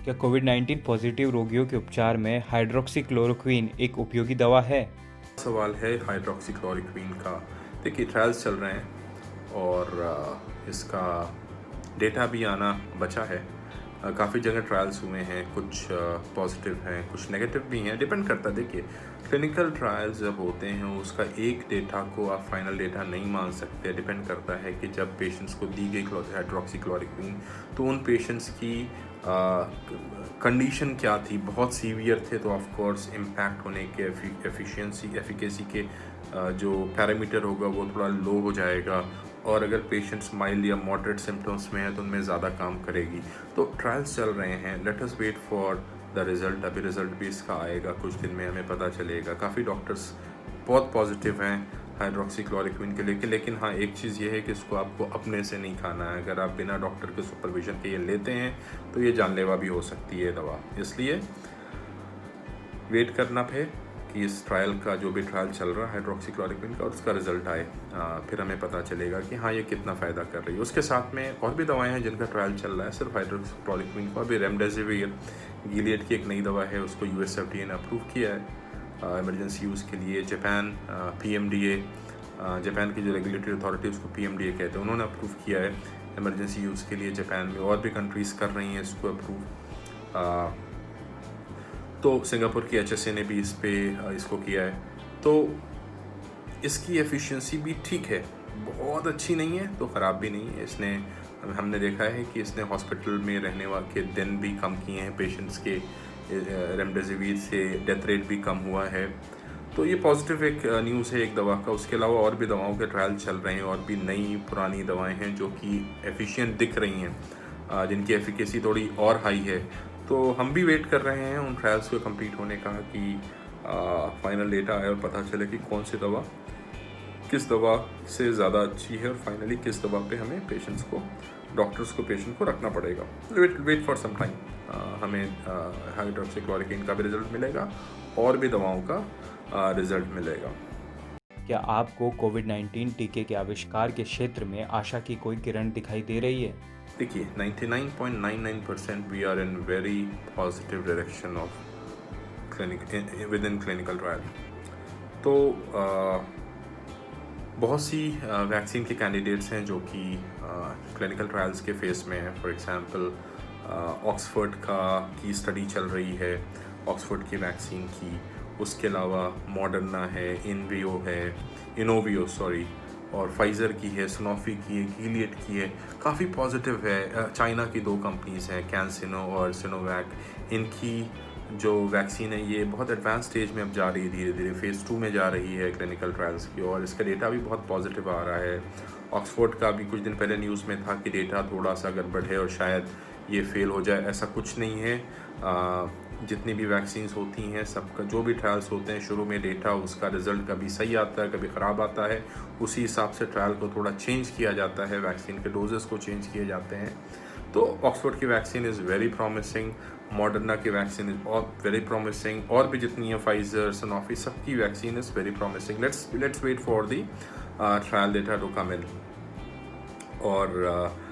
क्या कोविड-19 पॉजिटिव रोगियों के उपचार में हाइड्रोक्सीक्लोरोक्वीन एक उपयोगी दवा है? सवाल है हाइड्रोक्सीक्लोरोक्वीन का। देखिए, ट्रायल्स चल रहे हैं और इसका डेटा भी आना बचा है। काफ़ी जगह ट्रायल्स हुए हैं, कुछ पॉजिटिव हैं, कुछ नेगेटिव भी हैं, डिपेंड करता है। देखिए, क्लिनिकल ट्रायल्स जब होते हैं उसका एक डेटा को आप फाइनल डेटा नहीं मान सकते। डिपेंड करता है कि जब पेशेंट्स को दी गई हाइड्रोक्सीक्लोरोक्वीन तो उन पेशेंट्स की कंडीशन क्या थी। बहुत सीवियर थे तो ऑफ कोर्स इम्पैक्ट होने के एफिकेसी के जो पैरामीटर होगा वो थोड़ा लो हो जाएगा, और अगर पेशेंट्स माइल्ड या मॉडरेट सिम्टम्स में है तो उनमें ज़्यादा काम करेगी। तो ट्रायल्स चल रहे हैं, let us wait for the result. अभी रिज़ल्ट भी इसका आएगा, कुछ दिन में हमें पता चलेगा। काफ़ी डॉक्टर्स बहुत पॉजिटिव हैं हाइड्रोक्सीक्लोरोक्वीन के लेकिन हाँ, एक चीज़ ये है कि इसको आपको अपने से नहीं खाना है। अगर आप बिना डॉक्टर के सुपरविजन के ये लेते हैं तो ये जानलेवा भी हो सकती है दवा। इसलिए वेट करना है कि इस ट्रायल का, जो भी ट्रायल चल रहा है हाइड्रोक्सीक्लोरोक्वीन का, और उसका रिजल्ट आए। फिर हमें पता चलेगा कि हाँ, ये कितना फ़ायदा कर रही है। उसके साथ में और भी दवाएं हैं जिनका ट्रायल चल रहा है, सिर्फ हाइड्रोक्सीक्लोरोक्वीन को। अभी रेमडेसिविर, गिलियड की एक नई दवा है, उसको US FDA ने अप्रूव किया है इमरजेंसी यूज़ के लिए। जापान PMDA, जापान की जो रेगुलेटरी अथॉरिटी उसको PMDA कहते हैं, उन्होंने अप्रूव किया है इमरजेंसी यूज़ के लिए जापान में। और भी कंट्रीज़ कर रही हैं इसको अप्रूव। तो सिंगापुर की HSA ने भी इसको किया है। तो इसकी एफिशिएंसी भी ठीक है, बहुत अच्छी नहीं है तो ख़राब भी नहीं है। हमने देखा है कि इसने हॉस्पिटल में रहने वाले दिन भी कम किए हैं पेशेंट्स के। रेमडेसिविर से डेथ रेट भी कम हुआ है। तो ये पॉजिटिव एक न्यूज़ है एक दवा का। उसके अलावा और भी दवाओं के ट्रायल चल रहे हैं, और भी नई पुरानी दवाएं हैं जो कि एफिशिएंट दिख रही हैं, जिनकी एफिकेसी थोड़ी और हाई है। तो हम भी वेट कर रहे हैं उन ट्रायल्स को कंप्लीट होने का कि फाइनल डेटा आए और पता चले कि कौन सी दवा किस दवा से ज़्यादा अच्छी है, और फाइनली किस दवा पे हमें डॉक्टर्स को पेशेंट को रखना पड़ेगा। Wait for some time. हमें हाइड्रोक्सीक्लोरोक्वीन का भी रिजल्ट मिलेगा और भी दवाओं का रिजल्ट मिलेगा। क्या आपको कोविड-19 टीके के आविष्कार के क्षेत्र में आशा की कोई किरण दिखाई दे रही है? देखिए, 99.99% we are in very positive direction of within clinical trial. तो बहुत सी वैक्सीन के कैंडिडेट्स हैं जो कि क्लिनिकल ट्रायल्स के फेस में हैं। फॉर एग्जांपल ऑक्सफोर्ड की स्टडी चल रही है, ऑक्सफोर्ड की वैक्सीन की। उसके अलावा मॉडर्ना है, इनोवियो और फाइज़र की है, सनोफी की है, गिलियड की है। काफ़ी पॉजिटिव है। चाइना की 2 कंपनीज़ हैं, कैंसिनो और सिनोवैक। इनकी जो वैक्सीन है ये बहुत एडवांस स्टेज में अब जा रही है, धीरे धीरे फेज़ 2 में जा रही है क्लिनिकल ट्रायल्स की, और इसका डेटा भी बहुत पॉजिटिव आ रहा है। ऑक्सफोर्ड का भी कुछ दिन पहले न्यूज़ में था कि डेटा थोड़ा सा गड़बड़ है और शायद ये फेल हो जाए। ऐसा कुछ नहीं है। जितनी भी वैक्सीन्स होती हैं, सबका जो भी ट्रायल्स होते हैं, शुरू में डेटा उसका रिज़ल्ट कभी सही आता है, कभी ख़राब आता है। उसी हिसाब से ट्रायल को थोड़ा चेंज किया जाता है, वैक्सीन के डोजेस को चेंज किए जाते हैं। तो ऑक्सफोर्ड की vaccine is very promising, Moderna की वैक्सीन इज़ वेरी प्रॉमिसिंग, और भी जितनी है फाइज़र, सनोफी, सबकी vaccine is very promising. Let's wait for the trial data to come in. और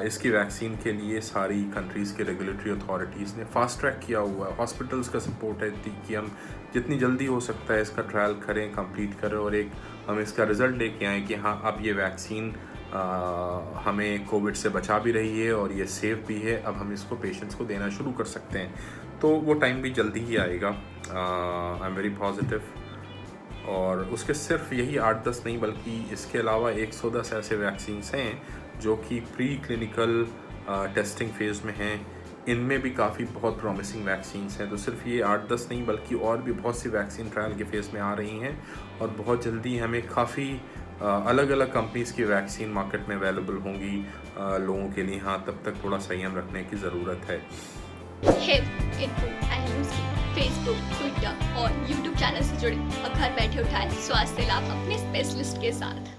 इसकी वैक्सीन के लिए सारी कंट्रीज़ के रेगुलेटरी अथॉरिटीज़ ने फास्ट ट्रैक किया हुआ है। हॉस्पिटल्स का सपोर्ट है कि हम जितनी जल्दी हो सकता है इसका ट्रायल करें, कंप्लीट करें, और हम इसका रिज़ल्ट लेके आएँ कि हाँ, अब ये वैक्सीन हमें कोविड से बचा भी रही है और ये सेफ़ भी है। अब हम इसको पेशेंट्स को देना शुरू कर सकते हैं। तो वो टाइम भी जल्दी ही आएगा। I am very positive. और उसके सिर्फ यही 8-10 नहीं, बल्कि इसके अलावा 110 ऐसे वैक्सीन्स हैं जो कि प्री क्लिनिकल टेस्टिंग फेज़ में हैं। इनमें भी काफ़ी बहुत प्रॉमिसिंग वैक्सीन्स हैं। तो सिर्फ ये 8-10 नहीं, बल्कि और भी बहुत सी वैक्सीन ट्रायल के फेज़ में आ रही हैं, और बहुत जल्दी हमें काफ़ी अलग अलग कंपनीज़ की वैक्सीन मार्केट में अवेलेबल होंगी लोगों के लिए। हाँ, तब तक थोड़ा संयम रखने की ज़रूरत है। हेल्थ इन्फो एंड न्यूज़ की फेसबुक, ट्विटर और यूट्यूब चैनल से जुड़े और घर बैठे उठाए स्वास्थ्य लाभ अपने स्पेशलिस्ट के साथ।